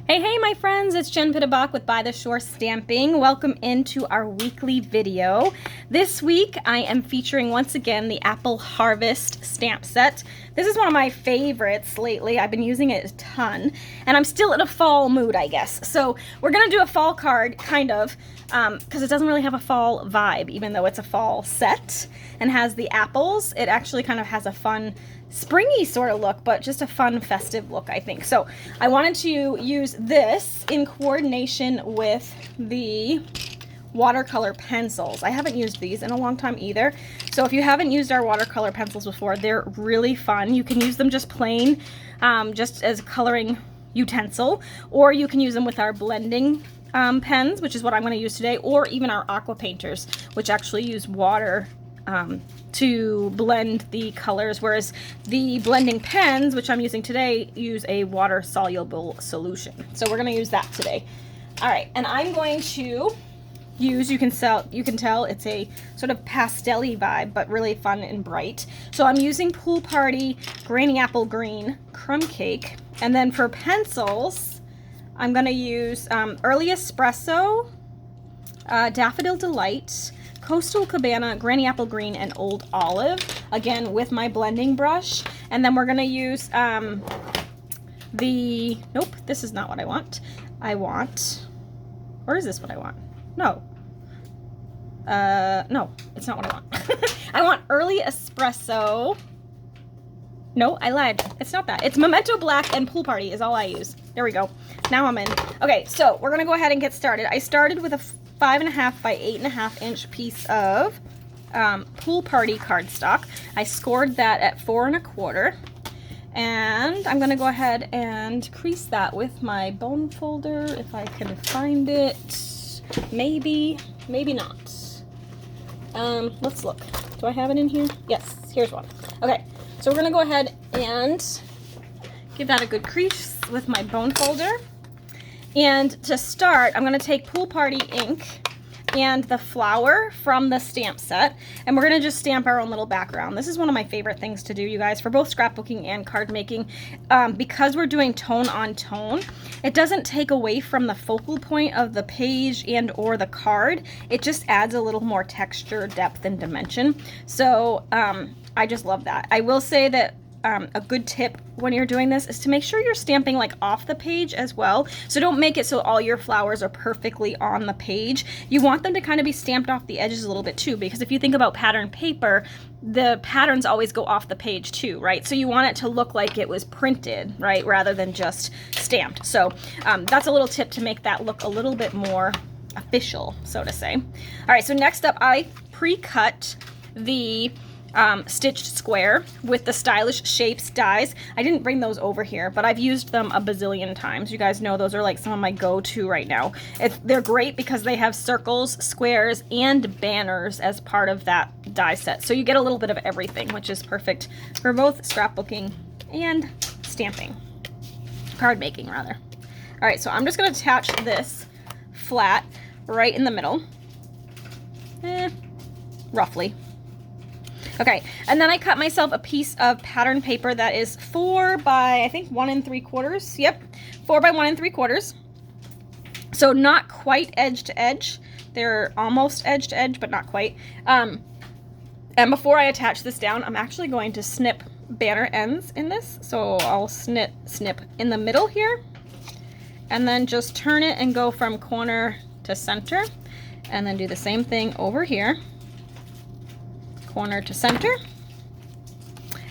Hey, my friends, it's Jen Pittabach with By the Shore Stamping. Welcome into our weekly video. This week, I am featuring once again the Apple Harvest stamp set. This is one of my favorites lately. I've been using it a ton, and I'm still in a fall mood, I guess. So we're gonna do a fall card, kind of, because it doesn't really have a fall vibe, even though it's a fall set and has the apples. It actually kind of has a fun springy sort of look, but just a fun festive look, I think. So I wanted to use this in coordination with the watercolor pencils. I haven't used these in a long time either. So if you haven't used our watercolor pencils before, they're really fun. You can use them just plain, just as a coloring utensil, or you can use them with our blending pens, which is what I'm going to use today, or even our aqua painters, which actually use water to blend the colors, whereas the blending pens, which I'm using today, use a water-soluble solution. So we're going to use that today. All right, and I'm going to use, you can tell it's a sort of pastel-y vibe, but really fun and bright. So I'm using Pool Party Granny Apple Green Crumb Cake, and then for pencils, I'm going to use Early Espresso, Daffodil Delight, Coastal Cabana, Granny Apple Green, and Old Olive, again with my blending brush. And then we're gonna use nope, this is not what I want. Or is this what I want? No, it's not what I want. I want Early Espresso. No, I lied. It's not that. It's Memento Black and Pool Party is all I use. There we go. Now I'm in. Okay, so we're gonna go ahead and get started. I started with a 5.5 by 8.5 inch piece of Pool Party cardstock. I scored that at 4 1/4, and I'm gonna go ahead and crease that with my bone folder if I can find it. Maybe not. Let's look. Do I have it in here? Yes, here's one. Okay, so we're gonna go ahead and give that a good crease with my bone folder. And to start, I'm going to take Pool Party ink and the flower from the stamp set, and we're going to just stamp our own little background. This is one of my favorite things to do, you guys, for both scrapbooking and card making. Because we're doing tone on tone, it doesn't take away from the focal point of the page and or the card. It just adds a little more texture, depth, and dimension. So I just love that. I will say that a good tip when you're doing this is to make sure you're stamping like off the page as well. So don't make it so all your flowers are perfectly on the page. You want them to kind of be stamped off the edges a little bit too, because if you think about pattern paper, the patterns always go off the page too, right? So you want it to look like it was printed, right, rather than just stamped. So that's a little tip to make that look a little bit more official, so to say. All right, so next up, I pre-cut the stitched square with the Stylish Shapes dies. I didn't bring those over here, but I've used them a bazillion times. You guys know those are like some of my go-to right now. They're great because they have circles, squares, and banners as part of that die set. So you get a little bit of everything, which is perfect for both scrapbooking and stamping. Card making, rather. All right, so I'm just going to attach this flat right in the middle. Roughly. Okay, and then I cut myself a piece of pattern paper that is 4 by, I think, 1 3/4. Yep, 4 by 1 3/4. So not quite edge to edge. They're almost edge to edge, but not quite. And before I attach this down, I'm actually going to snip banner ends in this. So I'll snip in the middle here, and then just turn it and go from corner to center, and then do the same thing over here. Corner to center.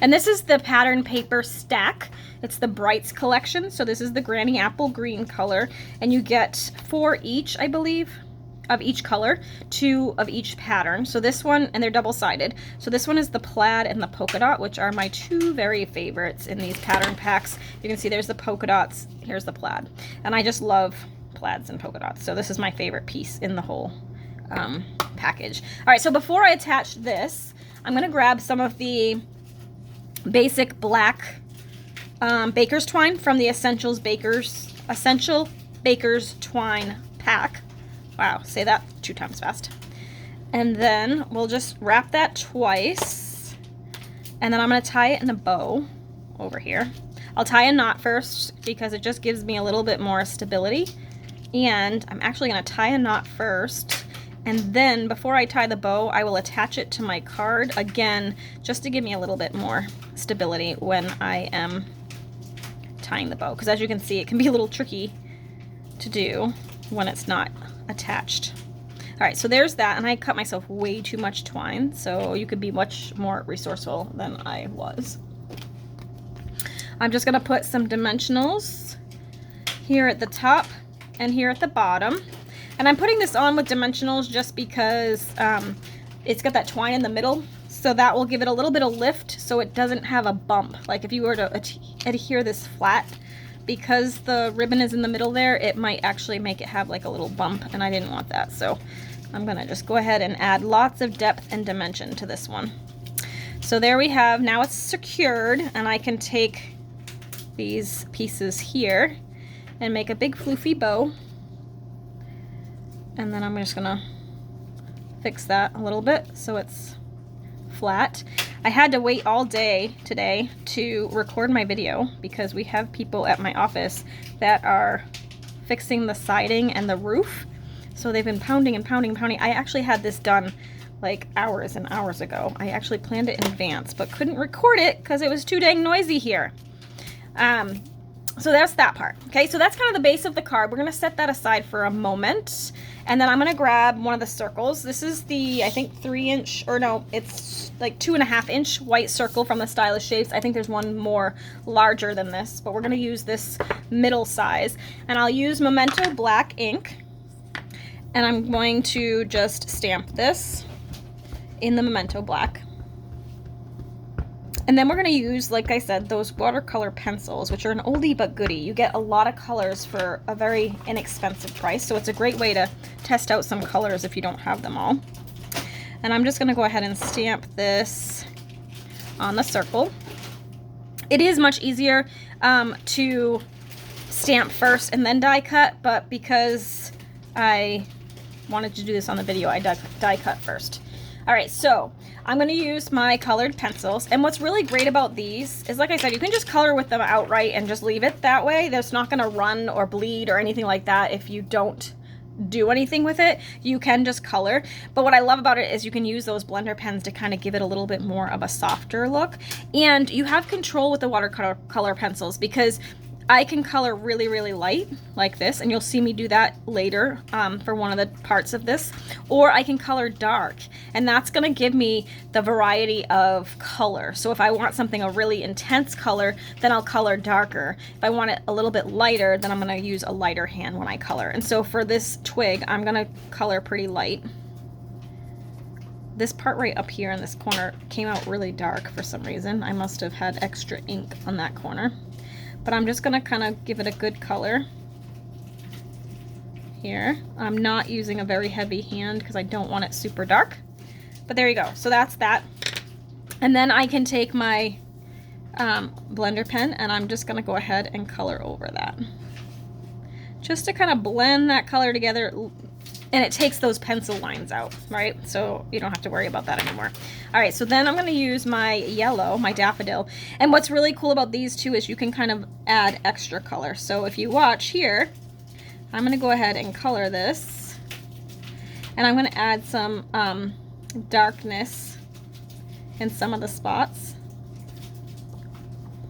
And this is the pattern paper stack. It's the Brights collection. So this is the Granny Apple Green color, and you get 4 each, I believe, of each color, 2 of each pattern. So this one, and they're double-sided. So this one is the plaid and the polka dot, which are my 2 very favorites in these pattern packs. You can see there's the polka dots, here's the plaid. And I just love plaids and polka dots. So this is my favorite piece in the whole package. All right, so before I attach this, I'm going to grab some of the basic black baker's twine from the Essential Baker's Twine pack. Wow, say that 2 times fast. And then we'll just wrap that twice, and then I'm going to tie it in a bow over here. I'll tie a knot first because it just gives me a little bit more stability. And I'm actually going to tie a knot first, and then before I tie the bow, I will attach it to my card again, just to give me a little bit more stability when I am tying the bow. Because as you can see, it can be a little tricky to do when it's not attached. All right, so there's that, and I cut myself way too much twine, so you could be much more resourceful than I was. I'm just going to put some dimensionals here at the top and here at the bottom. And I'm putting this on with dimensionals just because it's got that twine in the middle, so that will give it a little bit of lift so it doesn't have a bump. Like if you were to adhere this flat, because the ribbon is in the middle there, it might actually make it have like a little bump, and I didn't want that. So I'm gonna just go ahead and add lots of depth and dimension to this one. So there we have, now it's secured, and I can take these pieces here and make a big floofy bow. And then I'm just gonna fix that a little bit so it's flat. I had to wait all day today to record my video because we have people at my office that are fixing the siding and the roof. So they've been pounding and pounding and pounding. I actually had this done like hours and hours ago. I actually planned it in advance, but couldn't record it because it was too dang noisy here. So that's that part. Okay, so that's kind of the base of the card. We're gonna set that aside for a moment. And then I'm gonna grab one of the circles. This is the, I think 3-inch, or no, it's like 2.5-inch white circle from the Stylish Shapes. I think there's one more larger than this, but we're gonna use this middle size. And I'll use Memento black ink. And I'm going to just stamp this in the Memento black. And then we're going to use, like I said, those watercolor pencils, which are an oldie but goodie. You get a lot of colors for a very inexpensive price, so it's a great way to test out some colors if you don't have them all. And I'm just going to go ahead and stamp this on the circle. It is much easier to stamp first and then die cut, but because I wanted to do this on the video, I die cut first. All right, so I'm going to use my colored pencils, and what's really great about these is, like I said, you can just color with them outright and just leave it that way. There's not going to run or bleed or anything like that if you don't do anything with it. You can just color, but what I love about it is you can use those blender pens to kind of give it a little bit more of a softer look, and you have control with the watercolor pencils because I can color really, really light like this, and you'll see me do that later for one of the parts of this, or I can color dark, and that's going to give me the variety of color. So if I want something a really intense color, then I'll color darker. If I want it a little bit lighter, then I'm going to use a lighter hand when I color. And so for this twig, I'm going to color pretty light. This part right up here in this corner came out really dark for some reason. I must have had extra ink on that corner. But I'm just going to kind of give it a good color here. I'm not using a very heavy hand because I don't want it super dark. But there you go. So that's that. And then I can take my blender pen, and I'm just going to go ahead and color over that. Just to kind of blend that color together. And it takes those pencil lines out, right? So you don't have to worry about that anymore. All right, so then I'm gonna use my yellow, my daffodil. And what's really cool about these two is you can kind of add extra color. So if you watch here, I'm gonna go ahead and color this. And I'm gonna add some darkness in some of the spots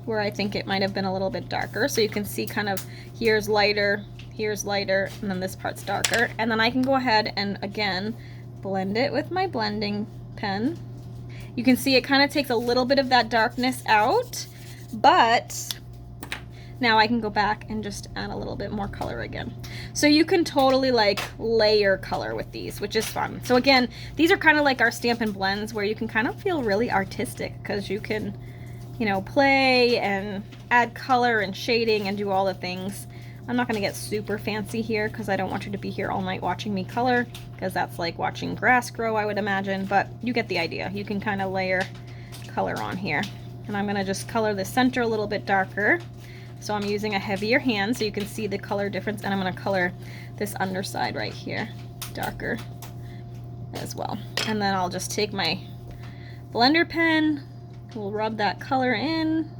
where I think it might have been a little bit darker. So you can see kind of here's lighter, and then this part's darker. And then I can go ahead and again blend it with my blending pen. You can see it kind of takes a little bit of that darkness out, but now I can go back and just add a little bit more color again. So you can totally like layer color with these, which is fun. So again, these are kind of like our Stampin' Blends where you can kind of feel really artistic because you can, you know, play and add color and shading and do all the things. I'm not going to get super fancy here because I don't want you to be here all night watching me color, because that's like watching grass grow, I would imagine, but you get the idea. You can kind of layer color on here. And I'm going to just color the center a little bit darker. So I'm using a heavier hand so you can see the color difference, and I'm going to color this underside right here darker as well. And then I'll just take my blender pen, we'll rub that color in.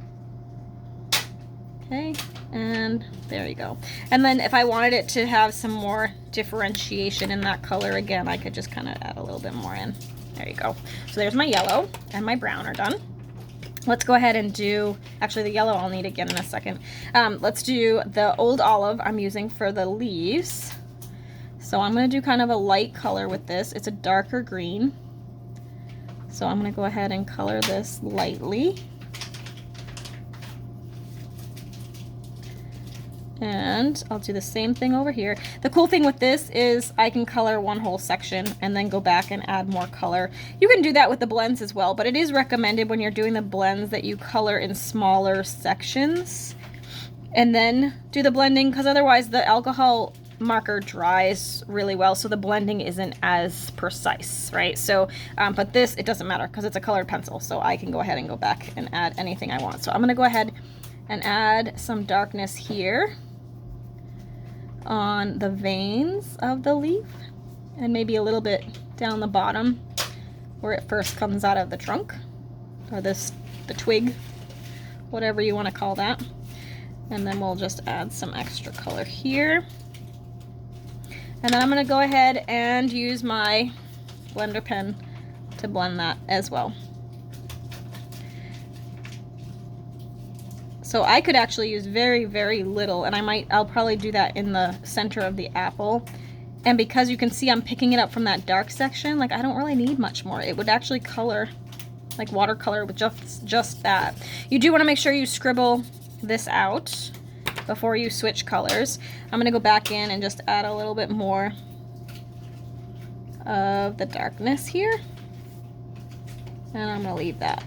Okay, and there you go. And then if I wanted it to have some more differentiation in that color, again, I could just kind of add a little bit more in. There you go. So there's my yellow and my brown are done. Let's go ahead and do, actually the yellow I'll need again in a second. Let's do the old olive I'm using for the leaves. So I'm going to do kind of a light color with this. It's a darker green. So I'm going to go ahead and color this lightly. And I'll do the same thing over here. The cool thing with this is I can color one whole section and then go back and add more color. You can do that with the blends as well, but it is recommended when you're doing the blends that you color in smaller sections and then do the blending, because otherwise the alcohol marker dries really well, so the blending isn't as precise, right? So, but this, it doesn't matter because it's a colored pencil, so I can go ahead and go back and add anything I want. So I'm gonna go ahead and add some darkness here on the veins of the leaf and maybe a little bit down the bottom where it first comes out of the trunk or the twig, whatever you want to call that. And then we'll just add some extra color here. And then I'm going to go ahead and use my blender pen to blend that as well. So I could actually use very, very little, and I'll probably do that in the center of the apple. And because you can see I'm picking it up from that dark section, like I don't really need much more. It would actually color like watercolor with just that. You do want to make sure you scribble this out before you switch colors. I'm going to go back in and just add a little bit more of the darkness here. And I'm going to leave that.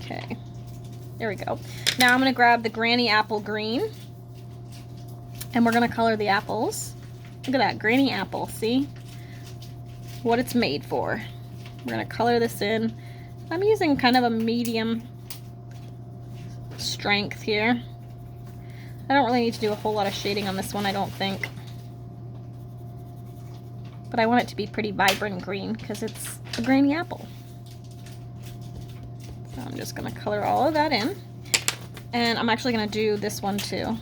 Okay, there we go. Now I'm going to grab the Granny Apple Green and we're going to color the apples. Look at that, Granny Apple, see what it's made for. We're going to color this in. I'm using kind of a medium strength here. I don't really need to do a whole lot of shading on this one, I don't think. But I want it to be pretty vibrant green because it's a Granny Apple. So I'm just going to color all of that in. And I'm actually going to do this one too.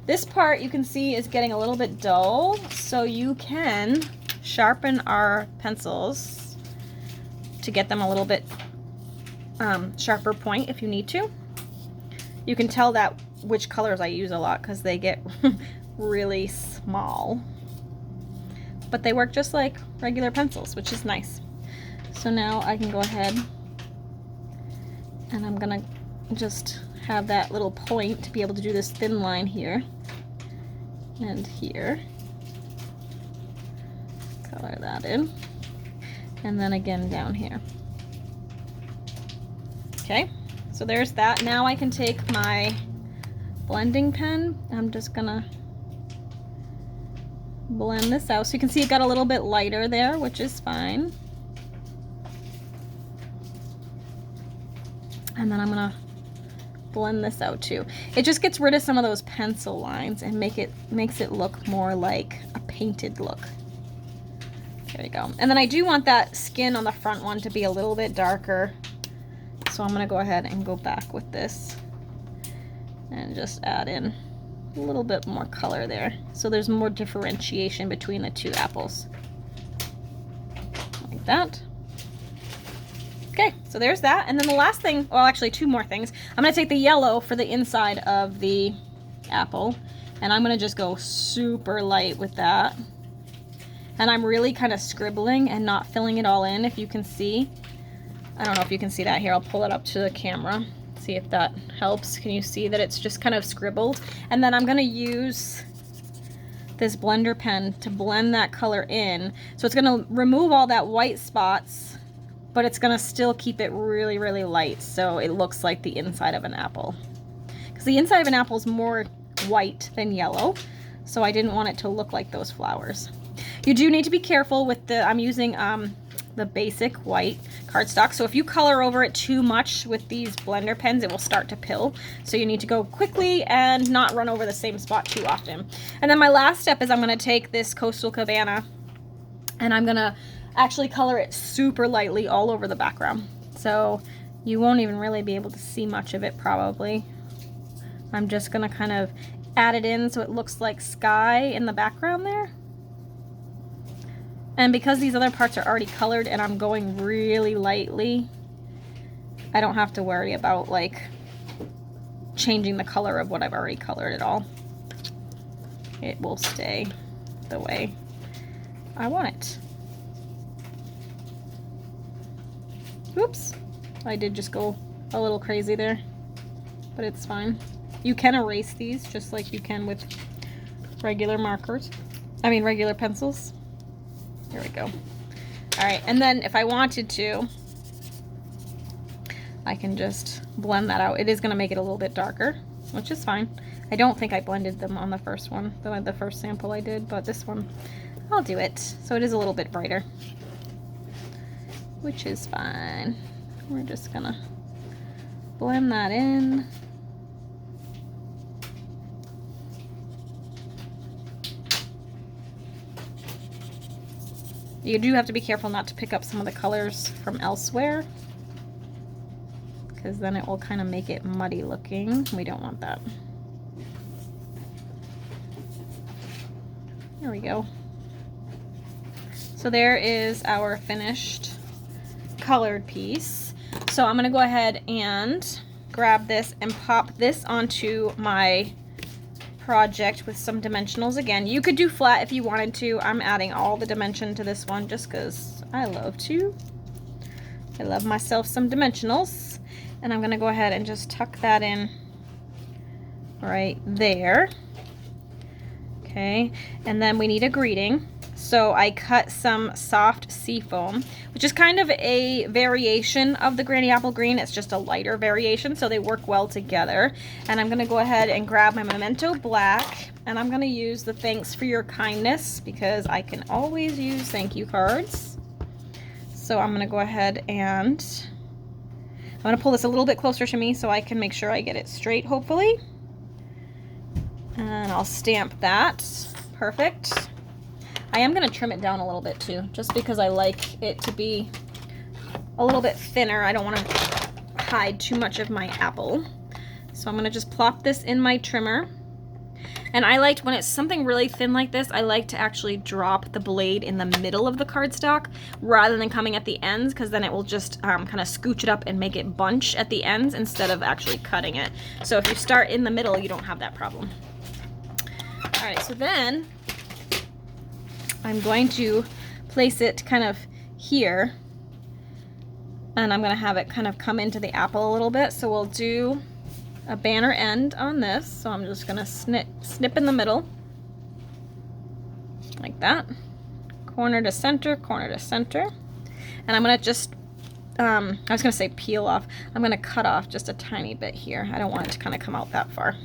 This part you can see is getting a little bit dull, so you can sharpen our pencils to get them a little bit sharper point if you need to. You can tell that which colors I use a lot because they get really small. But they work just like regular pencils, which is nice. So now I can go ahead and I'm gonna just have that little point to be able to do this thin line here and here. Color that in. And then again down here. Okay, so there's that. Now I can take my blending pen. I'm just gonna blend this out. So you can see it got a little bit lighter there, which is fine. And then I'm gonna blend this out too. It just gets rid of some of those pencil lines and makes it look more like a painted look. There we go. And then I do want that skin on the front one to be a little bit darker. So I'm gonna go ahead and go back with this and just add in a little bit more color there. So there's more differentiation between the two apples. Like that. Okay, so there's that. And then the last thing, well actually two more things. I'm gonna take the yellow for the inside of the apple and I'm gonna just go super light with that. And I'm really kind of scribbling and not filling it all in, if you can see. I don't know if you can see that here. I'll pull it up to the camera, see if that helps. Can you see that it's just kind of scribbled? And then I'm gonna use this blender pen to blend that color in. So it's gonna remove all that white spots, but it's gonna still keep it really, really light so it looks like the inside of an apple. Because the inside of an apple is more white than yellow, so I didn't want it to look like those flowers. You do need to be careful with I'm using the basic white cardstock, so if you color over it too much with these blender pens, it will start to pill. So you need to go quickly and not run over the same spot too often. And then my last step is I'm gonna take this Coastal Cabana and I'm gonna actually color it super lightly all over the background. So You won't even really be able to see much of it probably. I'm just gonna kind of add it in so it looks like sky in the background there. And because these other parts are already colored and I'm going really lightly, I don't have to worry about like changing the color of what I've already colored at all. It will stay the way I want it. Oops, I did just go a little crazy there, but it's fine. You can erase these just like you can with regular markers. I mean regular pencils. There we go. All right, and then if I wanted to, I can just blend that out. It is gonna make it a little bit darker, which is fine. I don't think I blended them on the first one, the first sample I did, but this one, I'll do it. So it is a little bit brighter, which is fine. We're just gonna blend that in. You do have to be careful not to pick up some of the colors from elsewhere, because then it will kind of make it muddy looking. We don't want that. There we go. So there is our finished colored piece. So I'm gonna go ahead and grab this and pop this onto my project with some dimensionals again. You could do flat if you wanted to. I'm adding all the dimension to this one just because I love to. I love myself some dimensionals. And I'm gonna go ahead and just tuck that in right there. Okay, and then we need a greeting. So I cut some soft seafoam, which is kind of a variation of the Granny Apple Green. It's just a lighter variation, so they work well together. And I'm gonna go ahead and grab my Memento Black, and I'm gonna use the Thanks for Your Kindness because I can always use thank you cards. So I'm gonna go ahead and I'm gonna pull this a little bit closer to me so I can make sure I get it straight, hopefully. And I'll stamp that. Perfect. I am going to trim it down a little bit too, just because I like it to be a little bit thinner. I don't want to hide too much of my apple. So I'm going to just plop this in my trimmer. And I liked when it's something really thin like this, I like to actually drop the blade in the middle of the cardstock rather than coming at the ends, because then it will just kind of scooch it up and make it bunch at the ends instead of actually cutting it. So if you start in the middle, you don't have that problem. All right, so then I'm going to place it kind of here, and I'm going to have it kind of come into the apple a little bit. So we'll do a banner end on this. So I'm just going to snip in the middle like that, corner to center, corner to center. And I'm going to just, I was going to say peel off. I'm going to cut off just a tiny bit here. I don't want it to kind of come out that far.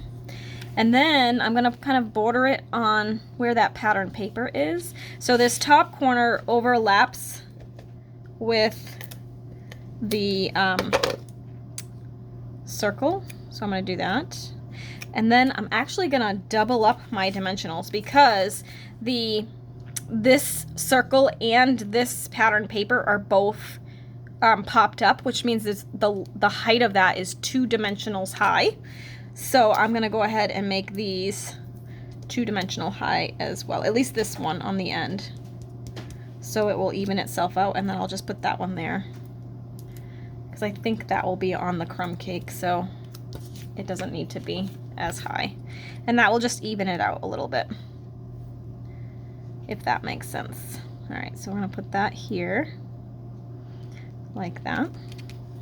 And then I'm gonna kind of border it on where that pattern paper is. So this top corner overlaps with the circle. So I'm gonna do that. And then I'm actually gonna double up my dimensionals because this circle and this pattern paper are both popped up, which means the height of that is 2 dimensionals high. So I'm gonna go ahead and make these 2-dimensional high as well, at least this one on the end. So it will even itself out, and then I'll just put that one there because I think that will be on the crumb cake, so it doesn't need to be as high. And that will just even it out a little bit, if that makes sense. All right, so we're gonna put that here like that.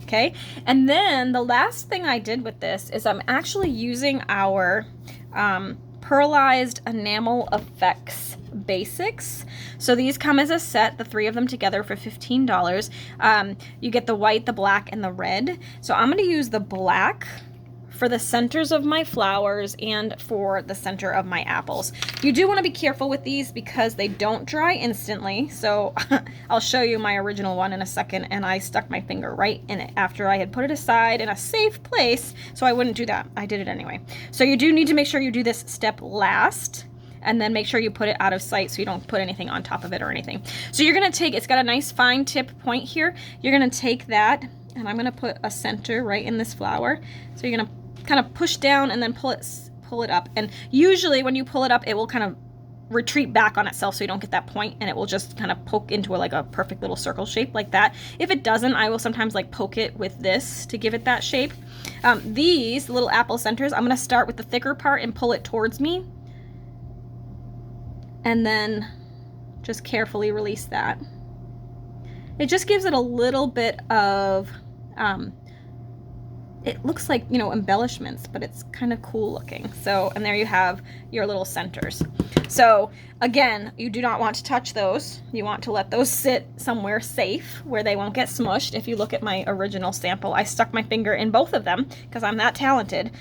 Okay, and then the last thing I did with this is I'm actually using our Pearlized Enamel Effects Basics. So these come as a set, the 3 of them together for $15. You get the white, the black, and the red. So I'm going to use the black for the centers of my flowers and for the center of my apples. You do want to be careful with these because they don't dry instantly. So I'll show you my original one in a second, and I stuck my finger right in it after I had put it aside in a safe place, so I wouldn't do that. I did it anyway. So you do need to make sure you do this step last, and then make sure you put it out of sight so you don't put anything on top of it or anything. So you're gonna take, it's got a nice fine tip point here. You're gonna take that and I'm gonna put a center right in this flower. So you're gonna kind of push down and then pull it up. And usually when you pull it up, it will kind of retreat back on itself so you don't get that point, and it will just kind of poke into like a perfect little circle shape like that. If it doesn't, I will sometimes like poke it with this to give it that shape. These little apple centers, I'm gonna start with the thicker part and pull it towards me, and then just carefully release that. It just gives it a little bit of, it looks like, you know, embellishments, but it's kind of cool looking. So, and there you have your little centers. So again, you do not want to touch those. You want to let those sit somewhere safe where they won't get smushed. If you look at my original sample, I stuck my finger in both of them because I'm that talented.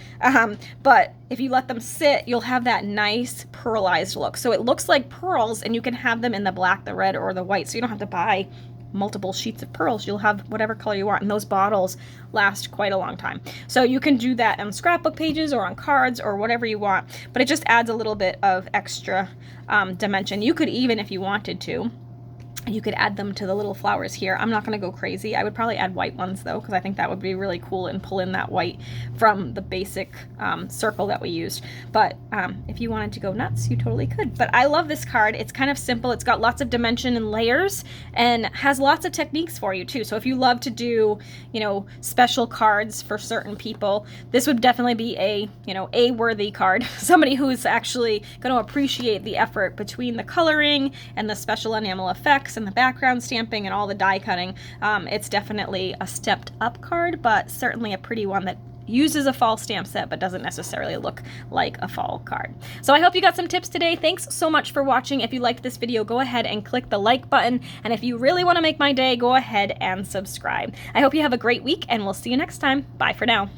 But if you let them sit, you'll have that nice pearlized look. So it looks like pearls, and you can have them in the black, the red, or the white. So you don't have to buy multiple sheets of pearls. You'll have whatever color you want, and those bottles last quite a long time. So you can do that on scrapbook pages or on cards or whatever you want, but it just adds a little bit of extra dimension. You could even, if you wanted to, you could add them to the little flowers here. I'm not going to go crazy. I would probably add white ones though, because I think that would be really cool and pull in that white from the basic circle that we used. But if you wanted to go nuts, you totally could. But I love this card. It's kind of simple. It's got lots of dimension and layers, and has lots of techniques for you too. So if you love to do, you know, special cards for certain people, this would definitely be a, you know, a worthy card. Somebody who's actually going to appreciate the effort between the coloring and the special enamel effects and the background stamping and all the die cutting. It's definitely a stepped up card, but certainly a pretty one that uses a fall stamp set but doesn't necessarily look like a fall card. So I hope you got some tips today. Thanks so much for watching. If you liked this video, go ahead and click the like button, and if you really want to make my day, go ahead and subscribe. I hope you have a great week, and we'll see you next time. Bye for now.